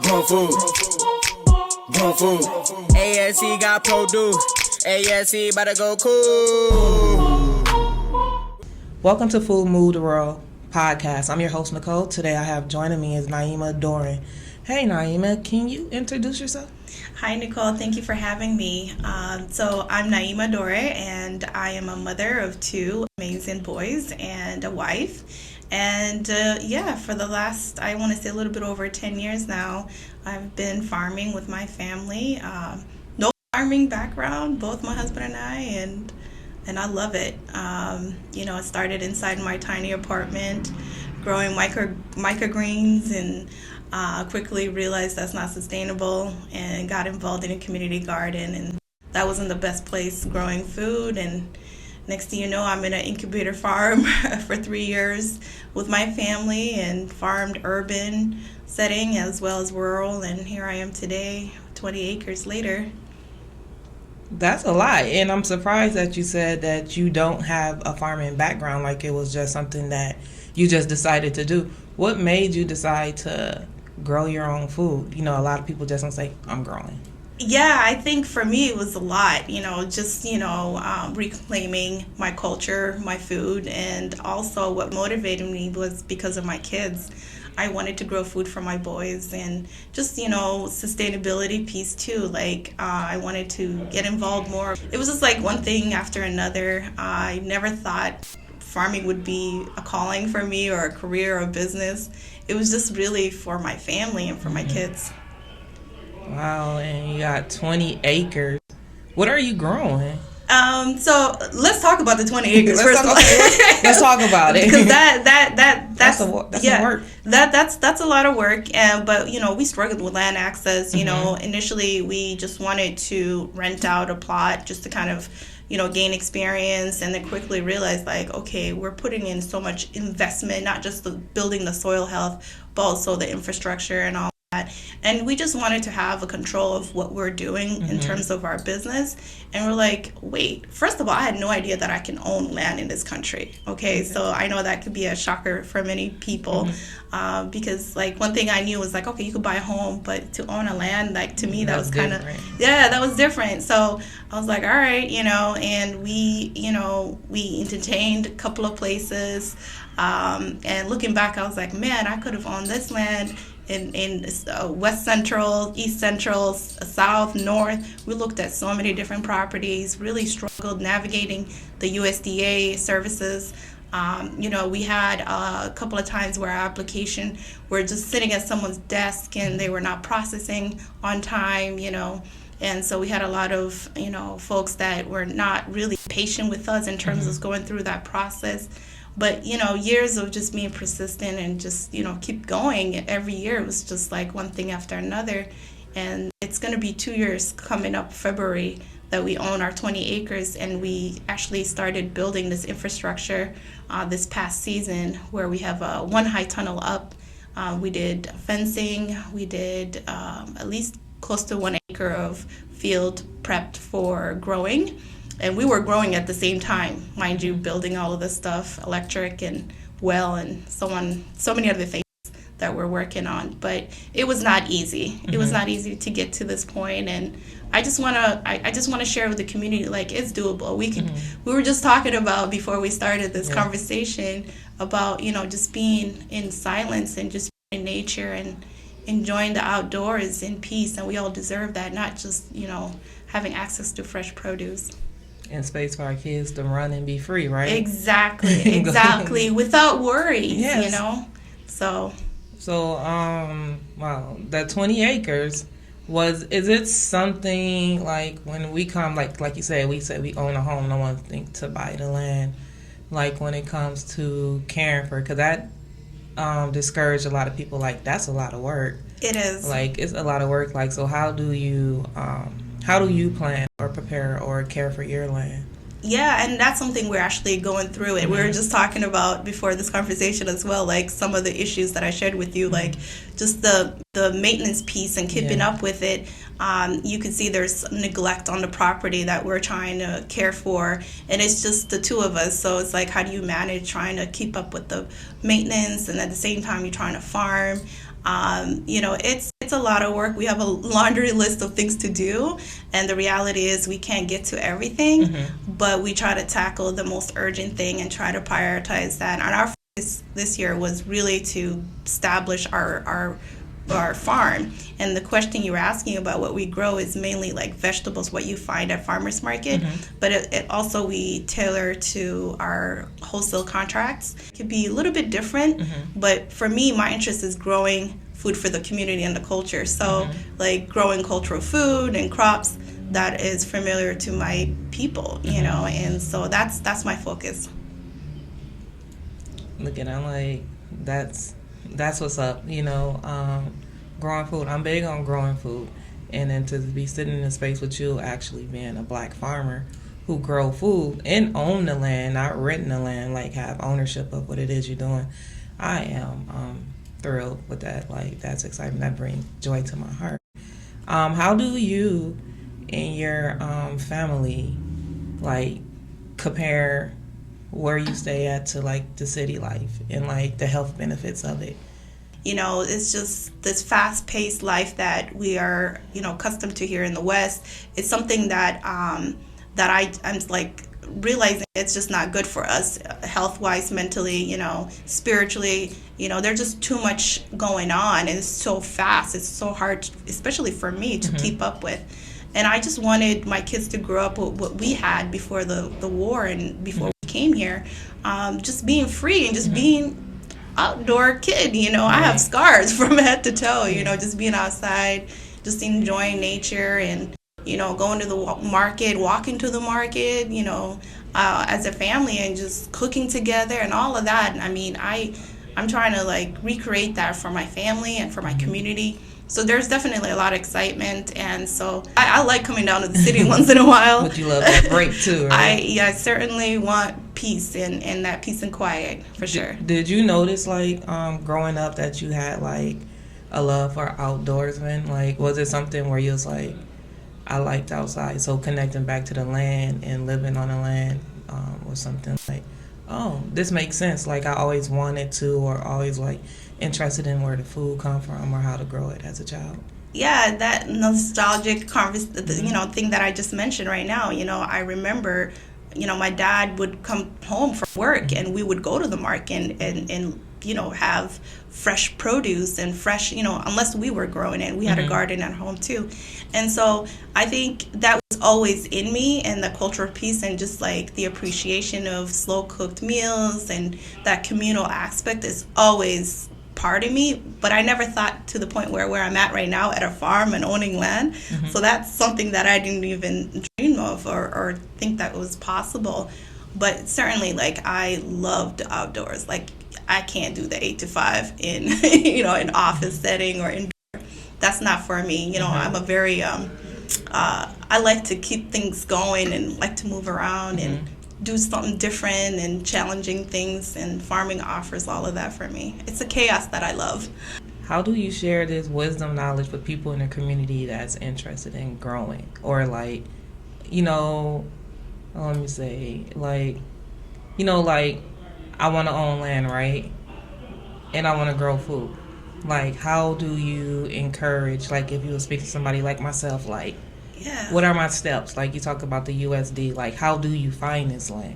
Grown food. Grown food. ASC got produce. ASC about to go cool. Welcome to Food Move the World podcast. I'm your host, Nicole. Today I have joining me is Naima Dhore. Hey, Naima, can you introduce yourself? Hi, Nicole. Thank you for having me. So I'm Naima Dhore, and I am a mother of two amazing boys and a wife. And for the last, I want to say a little bit over 10 years now, I've been farming with my family. No farming background, both my husband and I, and I love it. It started inside my tiny apartment, growing microgreens, and quickly realized that's not sustainable and got involved in a community garden, and that wasn't the best place growing food. And next thing you know, I'm in an incubator farm for 3 years with my family and farmed urban setting as well as rural, and here I am today, 20 acres later. That's a lot, and I'm surprised that you said that you don't have a farming background, like it was just something that you just decided to do. What made you decide to grow your own food? A lot of people just don't say, I'm growing. Yeah, I think for me it was a lot, reclaiming my culture, my food, and also what motivated me was because of my kids. I wanted to grow food for my boys, and just, sustainability piece too. I wanted to get involved more. It was just like one thing after another. I never thought farming would be a calling for me or a career or a business. It was just really for my family and for my kids. Wow, and you got 20 acres. What are you growing? So let's talk about the 20 acres first of all. Let's talk about it. Because that's some work. That's a lot of work. But we struggled with land access. Initially we just wanted to rent out a plot just to kind of gain experience, and then quickly realized okay, we're putting in so much investment, not just building the soil health, but also the infrastructure and all that. And we just wanted to have a control of what we're doing in terms of our business. And we're like, wait, first of all, I had no idea that I can own land in this country. Okay, so I know that could be a shocker for many people, because one thing I knew was okay, you could buy a home, but to own a land, to me, that was kind of, that was different. So I was like, all right, and we entertained a couple of places, and looking back, I was like, man, I could have owned this land in West Central, East Central, South, North. We looked at so many different properties, really struggled navigating the USDA services. We had a couple of times where our application were just sitting at someone's desk and they were not processing on time, And so we had a lot of, folks that were not really patient with us in terms of going through that process. But, years of just being persistent and just, keep going. Every year it was just one thing after another. And it's going to be 2 years coming up February that we own our 20 acres. And we actually started building this infrastructure this past season, where we have one high tunnel up. We did fencing. We did at least close to 1 acre of field prepped for growing. And we were growing at the same time, mind you, building all of this stuff, electric and well and so on, so many other things that we're working on. But it was not easy. It was not easy to get to this point. And I just want to share with the community, it's doable. We were just talking about before we started this conversation about, just being in silence and just in nature and enjoying the outdoors in peace. And we all deserve that, not just, having access to fresh produce. And space for our kids to run and be free, right? Exactly. Without worries, So wow, that 20 acres is it something when we come, like you said, we own a home, no one think to buy the land. When it comes to caring for, because that discouraged a lot of people. That's a lot of work. It is. It's a lot of work. So how do you plan or prepare or care for your land? Yeah, and that's something we're actually going through. And we were just talking about before this conversation as well, some of the issues that I shared with you, just the maintenance piece and keeping up with it. You can see there's neglect on the property that we're trying to care for, and it's just the two of us. So it's how do you manage trying to keep up with the maintenance, and at the same time you're trying to farm. It's a lot of work. We have a laundry list of things to do, and the reality is we can't get to everything, but we try to tackle the most urgent thing and try to prioritize that. And our focus this year was really to establish our farm. And the question you were asking about what we grow is mainly like vegetables, what you find at farmers market, but it also we tailor to our wholesale contracts. It could be a little bit different, but for me, my interest is growing food for the community and the culture. So like growing cultural food and crops that is familiar to my people, and so that's my focus. Look at, I'm like, that's what's up, growing food. I'm big on growing food. And then to be sitting in a space with you actually being a black farmer who grow food and own the land, not renting the land, like have ownership of what it is you're doing. I am thrilled with that. Like, that's exciting. That brings joy to my heart. How do you and your family, like, compare where you stay at to, like, the city life and, like, the health benefits of it? It's just this fast-paced life that we are, accustomed to here in the West. It's something that I'm like realizing it's just not good for us health-wise, mentally, spiritually. There's just too much going on, and it's so fast. It's so hard, especially for me, to keep up with. And I just wanted my kids to grow up with what we had before the war and before we came here, just being free and just being outdoor kid. I have scars from head to toe, just being outside, just enjoying nature and, going to the market, walking to the market, as a family and just cooking together and all of that. I mean, I'm trying to like recreate that for my family and for my community. So there's definitely a lot of excitement, and so I like coming down to the city once in a while. But you love that break too, right? I certainly want peace and that peace and quiet for sure. Did you notice, like, growing up that you had like a love for outdoorsmen? Like, was it something where you was like, I liked outside, so connecting back to the land and living on the land was something like, oh, this makes sense. Like, I always wanted to, or always like interested in where the food come from or how to grow it as a child? Yeah, that nostalgic thing that I just mentioned right now. I remember, my dad would come home from work and we would go to the market and have fresh produce and fresh, unless we were growing it. We had a garden at home too. And so I think that was always in me, and the cultural piece and just like the appreciation of slow cooked meals and that communal aspect is always part of me, but I never thought to the point where I'm at right now at a farm and owning land. So that's something that I didn't even dream of or think that was possible. But certainly, like, I loved the outdoors. Like, I can't do the 8 to 5 in an office setting or in. That's not for me. I'm a very I like to keep things going and like to move around and do something different and challenging things, and farming offers all of that for me. It's a chaos that I love. How do you share this wisdom knowledge with people in the community that's interested in growing? Or like, let me say, like, I want to own land, right? And I want to grow food. Like, how do you encourage, like, if you were speaking to somebody like myself, like, yeah, what are my steps? Like, you talk about the USD. Like, how do you find this land?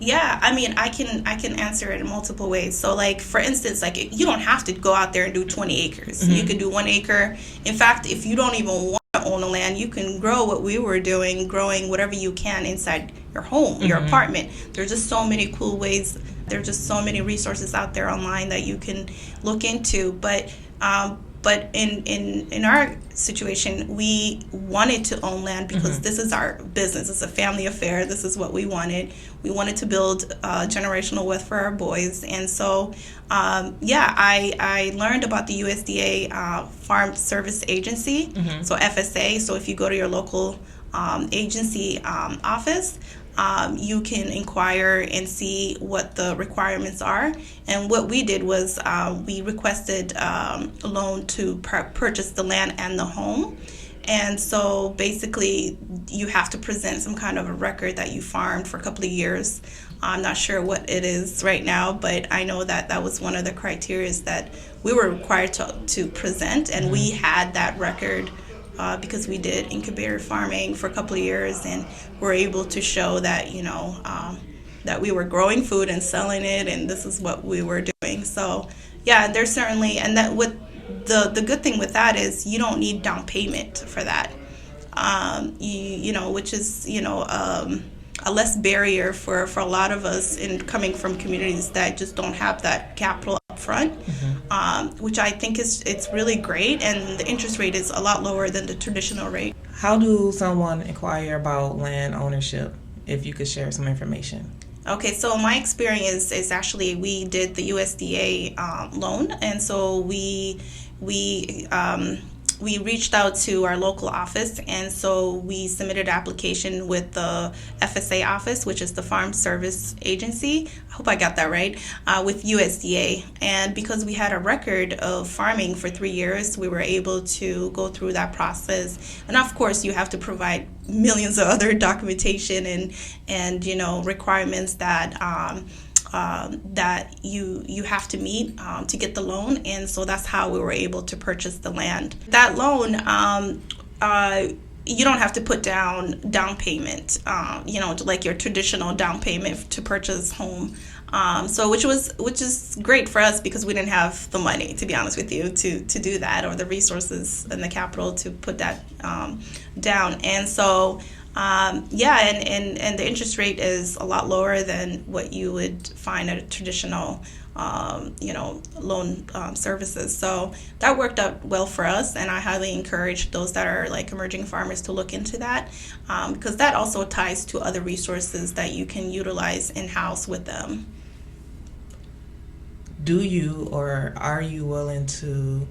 Yeah, I mean, I can answer it in multiple ways. So, like, for instance, like, you don't have to go out there and do 20 acres. You could do 1 acre. In fact, if you don't even want to own a land, you can grow what we were doing, growing whatever you can inside your home, your apartment. There's just so many cool ways. There's just so many resources out there online that you can look into. But in our situation, we wanted to own land because this is our business. It's a family affair. This is what we wanted. We wanted to build generational wealth for our boys. And so, I learned about the USDA Farm Service Agency, so FSA. So if you go to your local agency office, you can inquire and see what the requirements are. And what we did was we requested a loan to purchase the land and the home. And so basically you have to present some kind of a record that you farmed for a couple of years. I'm not sure what it is right now, but I know that that was one of the criteria that we were required to present, and we had that record because we did incubator farming for a couple of years, and were able to show that, that we were growing food and selling it, and this is what we were doing. So yeah, there's certainly, and that what the good thing with that is you don't need down payment for that, which is a less barrier for a lot of us in coming from communities that just don't have that capital up front, which I think it's really great, and the interest rate is a lot lower than the traditional rate. How do someone inquire about land ownership, if you could share some information? Okay, so my experience is actually we did the USDA loan, and so we reached out to our local office, and so we submitted an application with the FSA office, which is the Farm Service Agency. I hope I got that right, with USDA. And because we had a record of farming for 3 years, we were able to go through that process. And of course, you have to provide millions of other documentation and requirements that that you have to meet to get the loan, and so that's how we were able to purchase the land. That loan, you don't have to put down payment, like your traditional down payment to purchase home. So which is great for us because we didn't have the money, to be honest with you, to do that, or the resources and the capital to put that down. And so and the interest rate is a lot lower than what you would find at a traditional loan services. So that worked out well for us, and I highly encourage those that are like emerging farmers to look into that, because that also ties to other resources that you can utilize in-house with them. Do you or are you willing to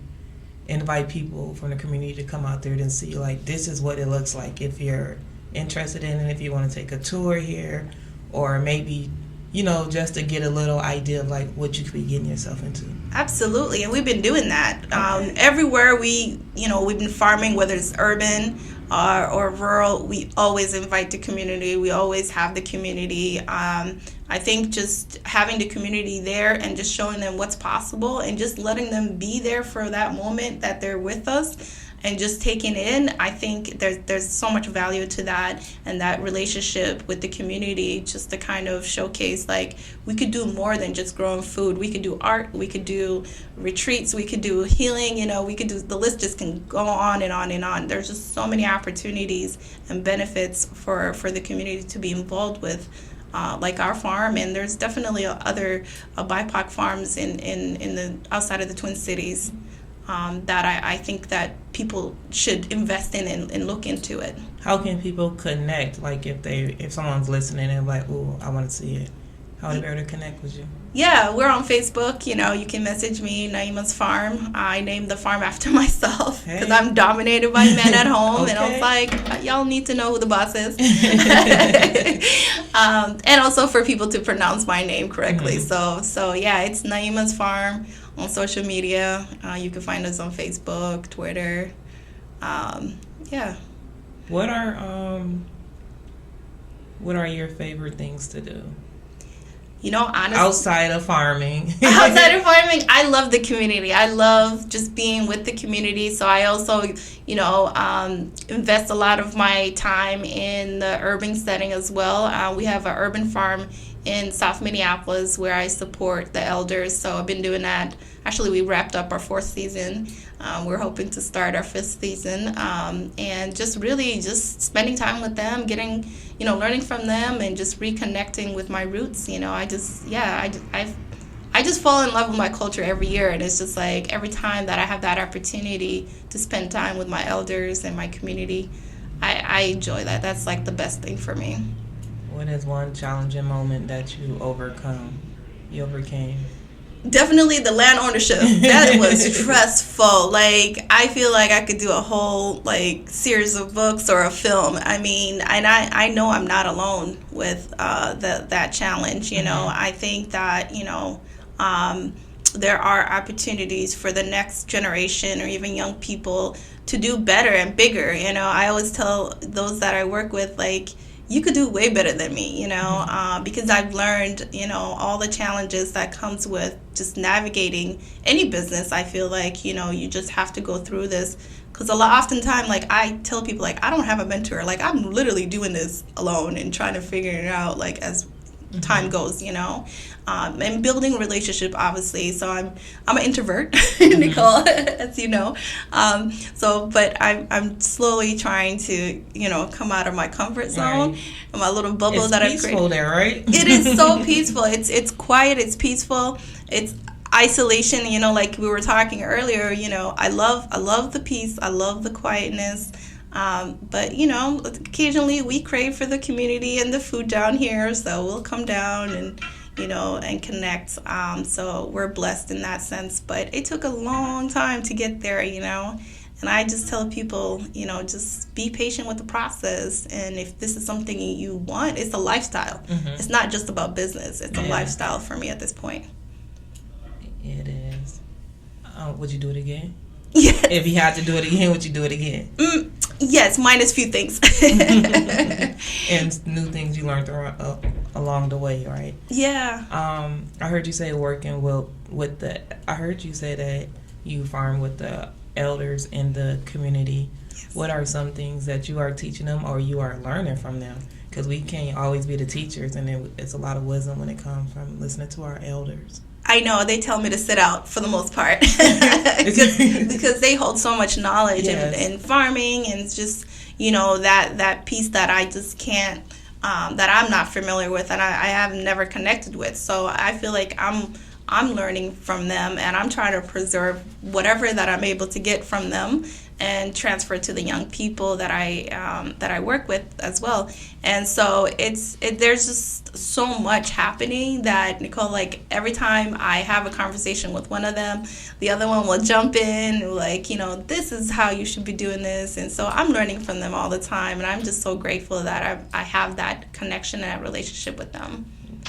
invite people from the community to come out there and see, like, this is what it looks like if you're interested in it, if you want to take a tour here, or maybe just to get a little idea of like what you could be getting yourself into? Absolutely, and we've been doing that. Okay. Everywhere we've been farming, whether it's urban or rural, we always invite the community. We always have the community. I think just having the community there and just showing them what's possible and just letting them be there for that moment that they're with us and just taking in, I think there's so much value to that, and that relationship with the community, just to kind of showcase, like, we could do more than just growing food. We could do art, we could do retreats, we could do healing, we could do, the list just can go on and on and on. There's just so many opportunities and benefits for the community to be involved with, like our farm, and there's definitely other BIPOC farms in the outside of the Twin Cities. That I think that people should invest in and look into it. How can people connect? Like if someone's listening and like, oh, I want to see it, how would they be able to connect with you? Yeah, we're on Facebook. You can message me, Naima's Farm. I named the farm after myself because I'm dominated by men at home. Okay. And I was like, y'all need to know who the boss is. And also for people to pronounce my name correctly. Mm-hmm. So yeah, it's Naima's Farm on social media. You can find us on Facebook, Twitter. Yeah. What are your favorite things to do? Honestly, outside of farming. I love the community. I love just being with the community. So I also, invest a lot of my time in the urban setting as well. We have an urban farm in South Minneapolis where I support the elders. So I've been doing that. Actually, we wrapped up our 4th season. We're hoping to start our 5th season. And just really just spending time with them, getting, learning from them, and just reconnecting with my roots. I just fall in love with my culture every year. And it's just like every time that I have that opportunity to spend time with my elders and my community, I enjoy that. That's like the best thing for me. What is one challenging moment that you overcame? Definitely the land ownership. That was stressful. Like, I feel like I could do a whole series of books or a film. I mean, and I know I'm not alone with that challenge. I think that there are opportunities for the next generation or even young people to do better and bigger. You know, I always tell those that I work with, like, you could do way better than me, you know, because I've learned, you know, all the challenges that comes with just navigating any business. I feel like, you know, you just have to go through this, because oftentimes, like, I tell people, like, I don't have a mentor. Like, I'm literally doing this alone and trying to figure it out, like, as time goes, you know, and building a relationship, obviously. So I'm an introvert, Nicole, as you know. But I'm slowly trying to, you know, come out of my comfort zone, my little bubble that I've created. It's peaceful there, right? It is so peaceful. It's quiet. It's peaceful. It's isolation. You know, like we were talking earlier. You know, I love the peace. I love the quietness. But, you know, occasionally we crave for the community and the food down here, so we'll come down and, you know, and connect. So we're blessed in that sense. But it took a long time to get there, you know. And I just tell people, you know, just be patient with the process. And if this is something you want, it's a lifestyle. It's not just about business. It's a lifestyle for me at this point. It is. Would you do it again? Yes. If you had to do it again, would you do it again? Yes, minus few things. And new things you learned along the way, right? Yeah. I heard you say working I heard you say that you farm with the elders in the community. Yes. What are some things that you are teaching them or you are learning from them? Because we can't always be the teachers, and it's a lot of wisdom when it comes from listening to our elders. I know, they tell me to sit out for the most part because they hold so much knowledge in farming, and it's just, you know, that piece that I just can't, that I'm not familiar with and I have never connected with. So I feel like I'm learning from them, and I'm trying to preserve whatever that I'm able to get from them and transfer to the young people that I work with as well. And so there's just so much happening that, Nicole, like, every time I have a conversation with one of them, the other one will jump in, like, you know, this is how you should be doing this. And so I'm learning from them all the time, and I'm just so grateful that I have that connection and that relationship with them.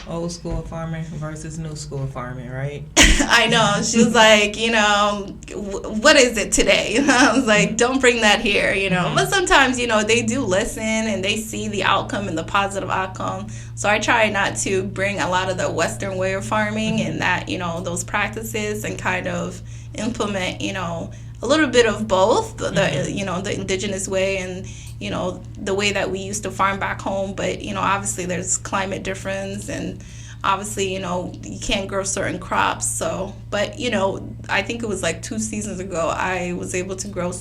Old school farming versus new school farming, right? I know. She was like, you know, what is it today? I was like, don't bring that here, you know. But sometimes, you know, they do listen and they see the outcome and the positive outcome. So I try not to bring a lot of the Western way of farming and that, you know, those practices, and kind of implement, you know, a little bit of both, you know, the indigenous way and, you know, the way that we used to farm back home. But, you know, obviously there's climate difference, and obviously, you know, you can't grow certain crops. So, but, you know, I think it was like 2 seasons ago, I was able to grow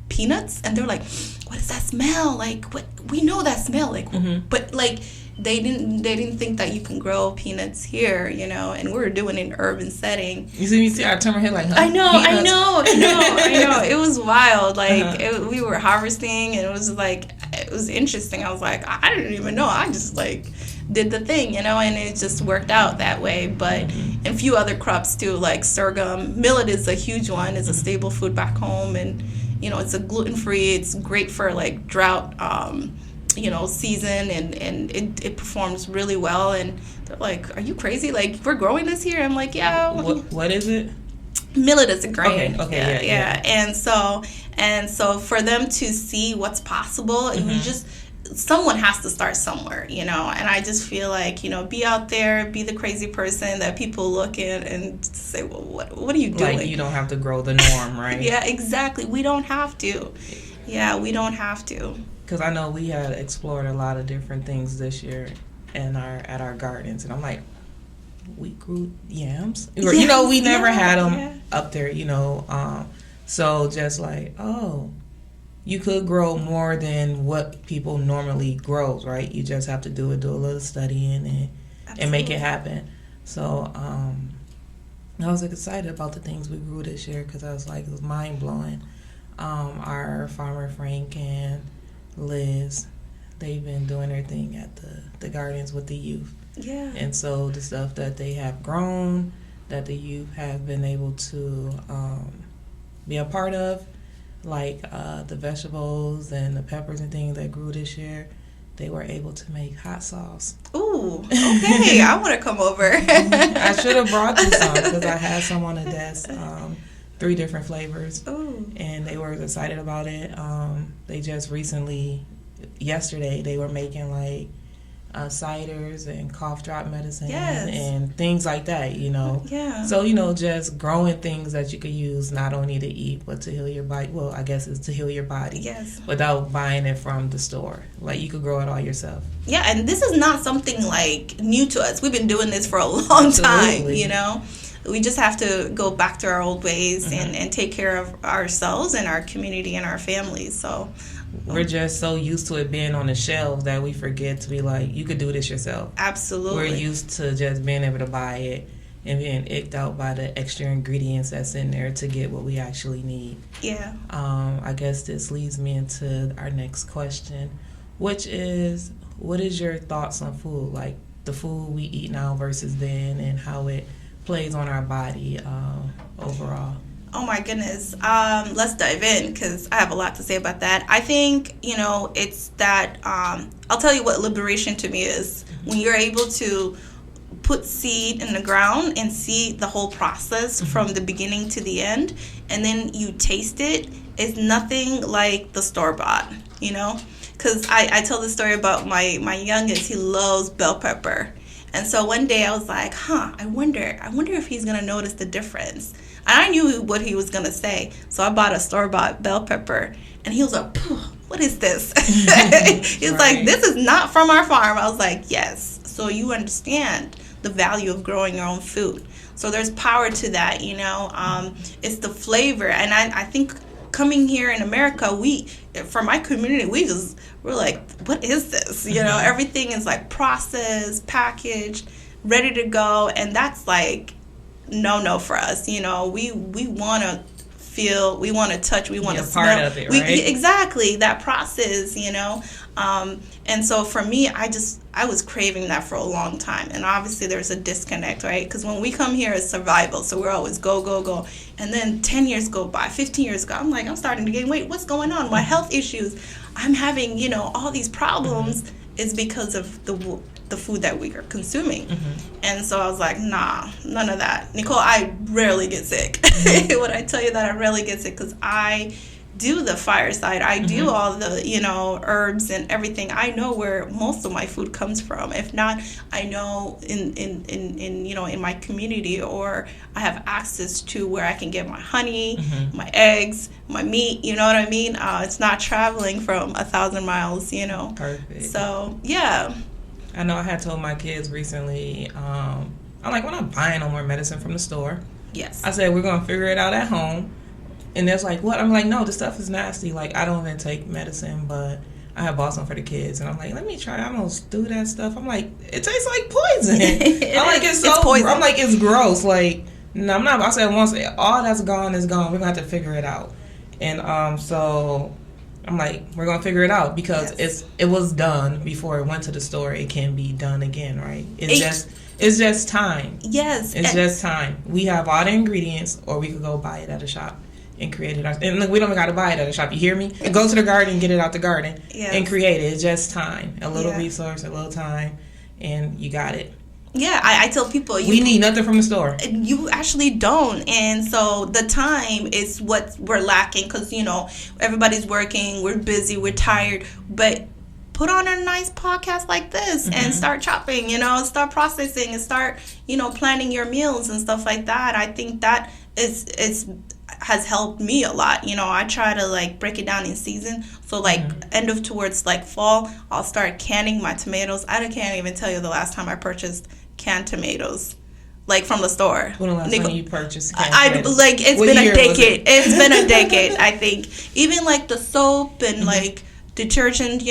peanuts, and they're like, what does that smell? Like, what? We know that smell. Like, but like, they didn't think that you can grow peanuts here, you know, and we're doing it in an urban setting. You see, I turn my head like, huh? I know. It was wild. Like, we were harvesting, and it was like, it was interesting. I was like, I didn't even know. I just, like, did the thing, you know, and it just worked out that way. But, and a few other crops too, like sorghum. Millet is a huge one. It's a staple food back home, and, you know, it's a gluten-free. It's great for, like, drought, you know, season, and it performs really well. And they're like, are you crazy? Like, we're growing this here? I'm like, yeah. What is it? Millet is a grain. Okay, yeah. And so for them to see what's possible, someone has to start somewhere, you know. And I just feel like, you know, be out there, be the crazy person that people look at and say, well, what are you doing? Like, you don't have to grow the norm, right? Yeah, exactly. We don't have to. Yeah, we don't have to. Because I know we had explored a lot of different things this year at our gardens, and I'm like, we grew yams. Yes, you know, we never had them up there, you know. So just like, oh, you could grow more than what people normally grow, right? You just have to do a little studying and make it happen. So I was excited about the things we grew this year, because I was like, it was mind blowing. Our farmer Frank and Liz, they've been doing their thing at the gardens with the youth. Yeah. And so the stuff that they have grown, that the youth have been able to be a part of, like the vegetables and the peppers and things that grew this year, they were able to make hot sauce. Ooh, okay. I want to come over. I should have brought you some because I had some on the desk, 3 different flavors. Ooh. And they were excited about it. They just recently, yesterday, they were making like ciders and cough drop medicine and things like that, Yeah. So, just growing things that you could use not only to eat, but to heal your body. Well, I guess it's to heal your body. Yes. Without buying it from the store. Like, you could grow it all yourself. Yeah, and this is not something like new to us. We've been doing this for a long time, We just have to go back to our old ways and take care of ourselves and our community and our families. So we're just so used to it being on the shelves that we forget to be like, you could do this yourself. Absolutely. We're used to just being able to buy it and being icked out by the extra ingredients that's in there to get what we actually need. Yeah. I guess this leads me into our next question, which is, what is your thoughts on food? Like the food we eat now versus then and how it plays on our body overall. Oh my goodness. Let's dive in because I have a lot to say about that. I think, it's that, I'll tell you what liberation to me is. When you're able to put seed in the ground and see the whole process from the beginning to the end, and then you taste it, it's nothing like the store-bought, Because I tell the story about my youngest. He loves bell pepper. And so one day I was like, I wonder if he's going to notice the difference. And I knew what he was going to say. So I bought a store-bought bell pepper. And he was like, what is this? He's like, this is not from our farm. I was like, yes. So you understand the value of growing your own food. So there's power to that, It's the flavor. And I think coming here in America, for my community, we're like, what is this? Everything is like processed, packaged, ready to go. And that's like, no for us. We want to feel, we want to touch, we want to smell. Part of it, right? Exactly, that process, And so for me, I was craving that for a long time. And obviously there's a disconnect, right? Because when we come here, it's survival. So we're always go, go, go. And then 10 years go by, 15 years go. I'm like, I'm starting to gain weight. What's going on? My health issues. I'm having, all these problems is because of the food that we are consuming. And so I was like, nah, none of that. Nicole, I rarely get sick. When I tell you that I rarely get sick, because I do the fireside. I do all the, herbs and everything. I know where most of my food comes from. If not, I know in my community, or I have access to where I can get my honey, my eggs, my meat, you know what I mean? It's not traveling from 1,000 miles, Perfect. So, yeah. I know I had told my kids recently, I'm like, we're not buying no more medicine from the store. Yes. I said, we're going to figure it out at home. And they're like, what? I'm like, no, this stuff is nasty. Like, I don't even take medicine, but I have bought some for the kids. And I'm like, let me try. I'm going to do that stuff. I'm like, it tastes like poison. It's poison. I'm like, it's gross. Like, no, I'm not. I said, once all that's gone is gone, we're going to have to figure it out. And so I'm like, we're going to figure it out because it was done before it went to the store. It can be done again, right? It's just time. Yes. It's just time. We have all the ingredients, or we could go buy it at a shop and create it. And look, we don't got to buy it at a shop. You hear me? Go to the garden and get it out the garden and create it. It's just time. A little resource, a little time, and you got it. Yeah, I tell people we need nothing from the store. You actually don't. And so the time is what we're lacking because, everybody's working, we're busy, we're tired. But put on a nice podcast like this and start chopping, start processing and start, planning your meals and stuff like that. I think that has helped me a lot. I try to break it down in season. So towards fall, I'll start canning my tomatoes. I can't even tell you the last time I purchased canned tomatoes from the store. When the last time you purchased canned tomatoes? It's been a decade. It's been a decade, I think. Even the soap and detergent,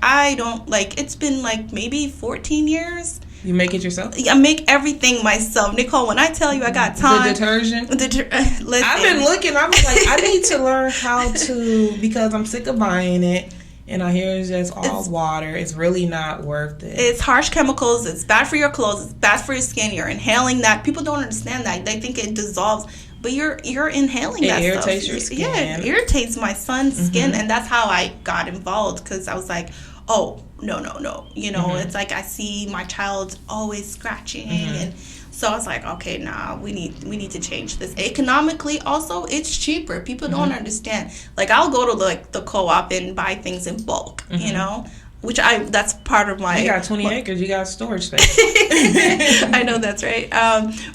I don't it's been maybe 14 years. You make it yourself? I make everything myself. Nicole, when I tell you I got time. The detergent? Listen. I've been looking. I was like, I need to learn how to, because I'm sick of buying it. And I hear it's just all water. It's really not worth it. It's harsh chemicals. It's bad for your clothes. It's bad for your skin. You're inhaling that. People don't understand that. They think it dissolves. But you're inhaling that stuff. It irritates your skin. Yeah, it irritates my son's skin. And that's how I got involved. Because I was like, oh, no. You know, it's like I see my child always scratching. And so I was like, okay, nah, we need to change this. Economically, also, it's cheaper. People don't understand. Like, I'll go to like the co-op and buy things in bulk, you know, which that's part of my. You got 20 acres. You got storage space. I know that's right.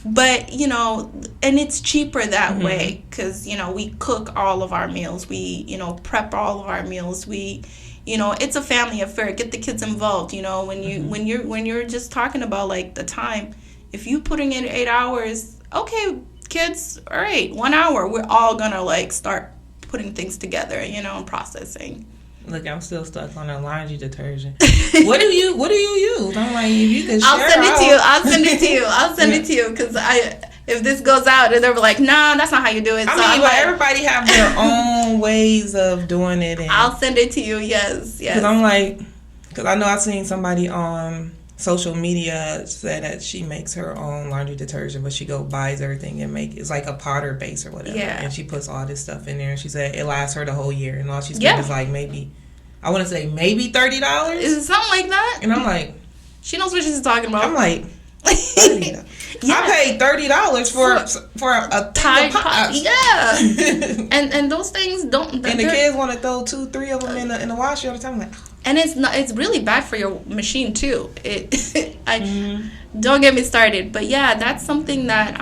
But you know, and it's cheaper that way because you know we cook all of our meals. We prep all of our meals. We. It's a family affair. Get the kids involved. When you're just talking about like the time. If you putting in 8 hours, okay, kids, all right, 1 hour, we're all gonna like start putting things together, and processing. Look, I'm still stuck on that laundry detergent. What do you use? I'm like, if you can share, I'll send it to you because if this goes out, and they're like, nah, that's not how you do it. I mean, but everybody have their own ways of doing it. And I'll send it to you. Yes. Because I'm like, because I know I've seen somebody on social media said that she makes her own laundry detergent, but she buys everything and it's like a powder base or whatever. Yeah. And she puts all this stuff in there, and she said it lasts her the whole year, and all she spends is like maybe $30. Is it something like that? And I'm like, she knows what she's talking about. I'm like, $30. I paid $30 for a Tide Pods. Yeah. and those things don't. And the kids want to throw 2-3 of them in the washer all the time. I'm like, and it's really bad for your machine too. Don't get me started, but yeah, that's something that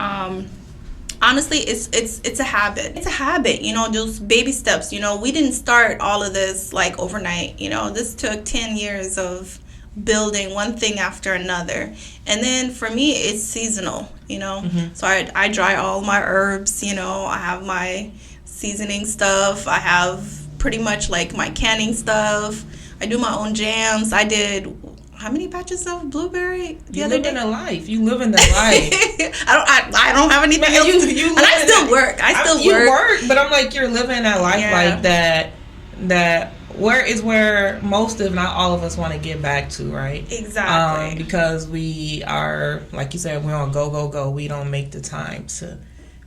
honestly it's a habit. It's a habit, those baby steps. We didn't start all of this like overnight. This took 10 years of building one thing after another. And then for me, it's seasonal, So I dry all my herbs, I have my seasoning stuff. I have pretty much like my canning stuff. I do my own jams. I did how many batches of blueberry the other day? You live in the life. I don't have anything else. And I still work. You work, but I'm like, you're living that life like that. That where most, if not all of us, want to get back to, right? Exactly. Because we are, like you said, we're on go. We don't make the time to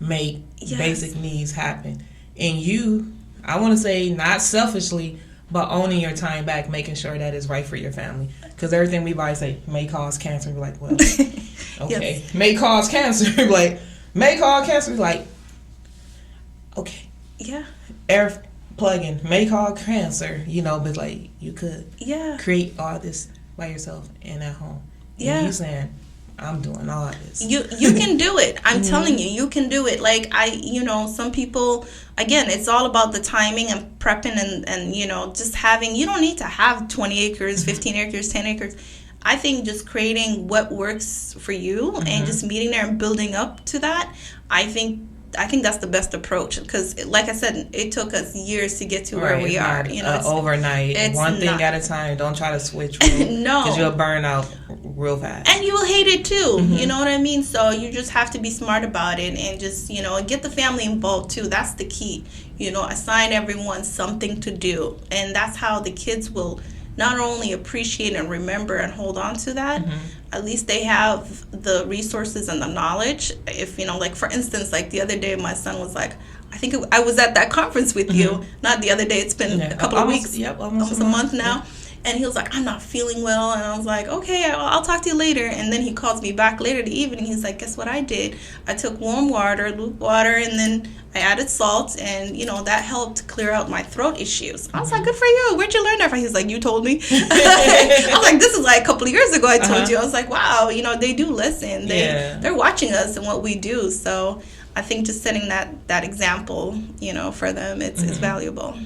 make basic needs happen. And I want to say, not selfishly, but owning your time back, making sure that it's right for your family. Because everything we buy say may cause cancer. We're like, well, okay, may cause cancer. May cause cancer. Like, okay, air plug-in may cause cancer. But like you could create all this by yourself and at home. And you saying, I'm doing all this. You can do it. I'm telling you can do it. Like some people, again, it's all about the timing and prepping and just having, you don't need to have 20 acres, 15 acres, 10 acres. I think just creating what works for you and just meeting there and building up to that. I think that's the best approach because, like I said, it took us years to get to where we are. It's overnight. It's one thing at a time. Don't try to switch. No, because you'll burn out real fast, and you will hate it too. You know what I mean? So you just have to be smart about it and just get the family involved too. That's the key. Assign everyone something to do, and that's how the kids will not only appreciate and remember and hold on to that. At least they have the resources and the knowledge. If like for instance, like the other day, my son was like, I think I was at that conference with you. Not the other day. It's been a couple of weeks. Yep, almost a month now. And he was like, I'm not feeling well. And I was like, okay, I'll talk to you later. And then he calls me back later the evening. He's like, guess what I did? I took warm water, lukewarm water, and then I added salt. And, that helped clear out my throat issues. I was like, good for you. Where'd you learn that from? He's like, you told me. I was like, this is like a couple of years ago I told you. I was like, wow, they do listen. They're watching us and what we do. So I think just setting that example, for them, it's valuable.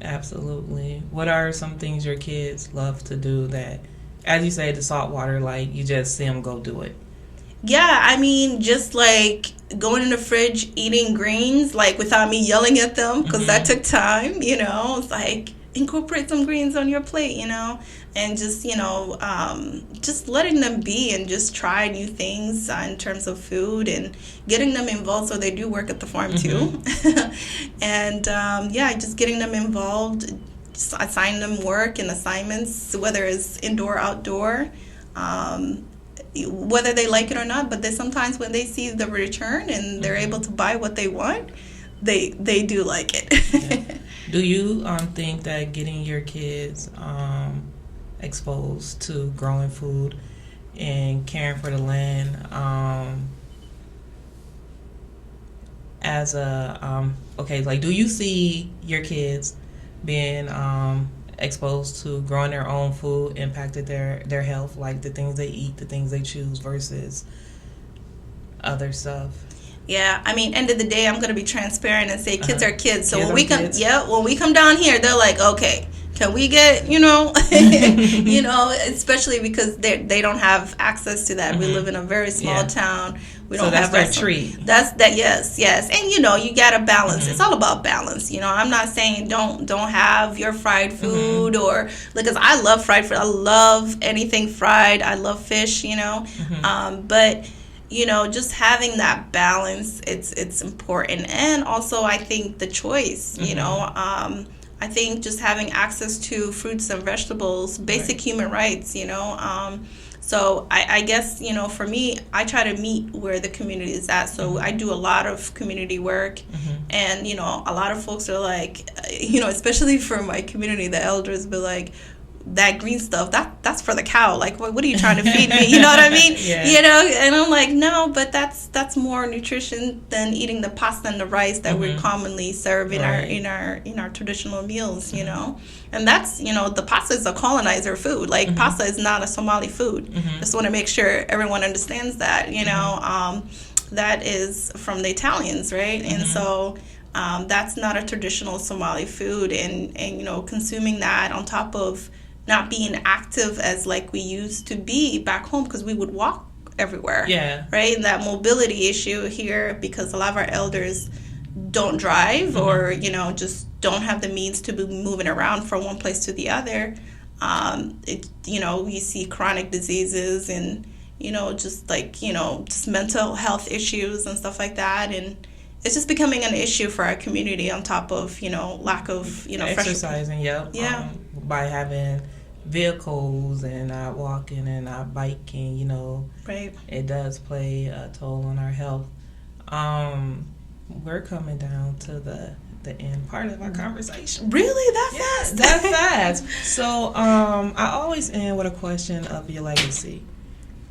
Absolutely. What are some things your kids love to do that, as you say, the salt water, like you just see them go do it? Yeah, I mean, just like going in the fridge, eating greens, like without me yelling at them, because that took time, It's like, incorporate some greens on your plate, and just, just letting them be and just try new things in terms of food and getting them involved so they do work at the farm too. And, just getting them involved, assign them work and assignments, whether it's indoor, outdoor, whether they like it or not, but sometimes when they see the return and they're able to buy what they want, they do like it. Do you think that getting your kids exposed to growing food and caring for the land. As a okay, like, do you see your kids being exposed to growing their own food impacted their health, like the things they eat, the things they choose versus other stuff? Yeah, I mean, end of the day, I'm gonna be transparent and say kids are kids. So Kids when we are come, kids. when we come down here, they're like, okay, can we get, especially because they don't have access to that. We live in a very small town. We don't have their treat. That's that. Yes, and you gotta balance. It's all about balance. I'm not saying don't have your fried food or because I love fried food. I love anything fried. I love fish. But just having that balance, it's important. And also, I think the choice, I think just having access to fruits and vegetables, basic human rights, So I guess, for me, I try to meet where the community is at. So I do a lot of community work. And, a lot of folks are like, especially for my community, the elders be like, that green stuff, that's for the cow. Like, what are you trying to feed me? You know what I mean? And I'm like, no, but that's more nutrition than eating the pasta and the rice that we commonly serve in our traditional meals, And that's, the pasta is a colonizer food. Like, pasta is not a Somali food. Just want to make sure everyone understands that, that is from the Italians, right? And so that's not a traditional Somali food. And consuming that on top of not being active as like we used to be back home, because we would walk everywhere. Right? And that mobility issue here, because a lot of our elders don't drive or, just don't have the means to be moving around from one place to the other. You see chronic diseases and, just mental health issues and stuff like that. And it's just becoming an issue for our community on top of, lack of, exercising, fresh... by having vehicles and not walking and not biking, Right. It does play a toll on our health. We're coming down to the end part of our conversation. Really? That fast? That fast. So I always end with a question of your legacy.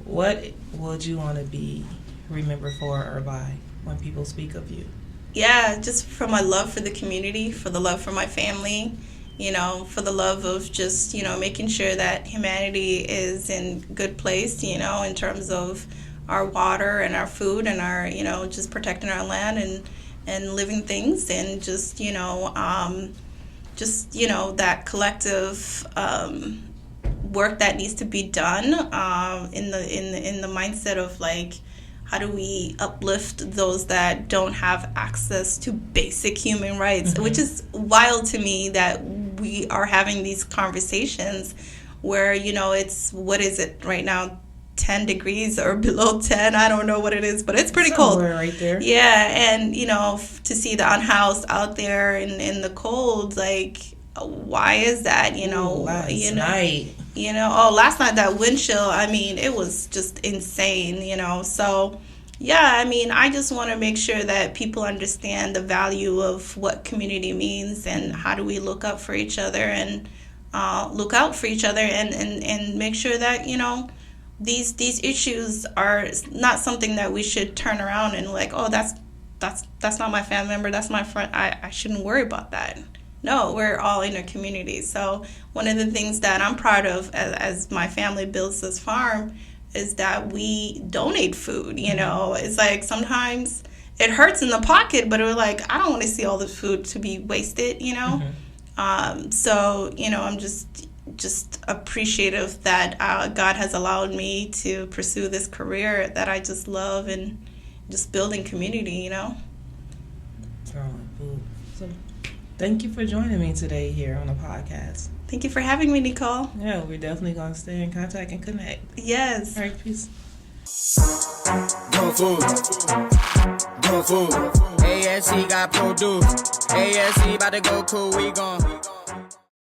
What would you want to be remembered for or by when people speak of you? Yeah, just for my love for the community, for the love for my family, for the love of just, making sure that humanity is in good place, in terms of our water and our food and our, just protecting our land and living things and just, that collective work that needs to be done in the mindset of like, how do we uplift those that don't have access to basic human rights, which is wild to me that we are having these conversations where, it's, what is it right now, 10 degrees or below 10, I don't know what it is, but it's pretty cold. Right there. Yeah, and, to see the unhoused out there in the cold, like, why is that, Last night. Last night, that wind chill, I mean, it was just insane, so yeah, I mean, I just want to make sure that people understand the value of what community means and how do we look up for each other and look out for each other and make sure that, these issues are not something that we should turn around and like, oh, that's not my family member, that's my friend, I shouldn't worry about that. No, we're all in a community. So one of the things that I'm proud of as my family builds this farm is that we donate food, It's like sometimes it hurts in the pocket, but we're like, I don't want to see all this food to be wasted, So, I'm just appreciative that God has allowed me to pursue this career that I just love and just building community, Throwing food. So thank you for joining me today here on the podcast. Thank you for having me, Nicole. Yeah, we're definitely going to stay in contact and connect. Yes. All right, peace. Good food. Good food. ASC got produce. ASC about to go cool. We gon'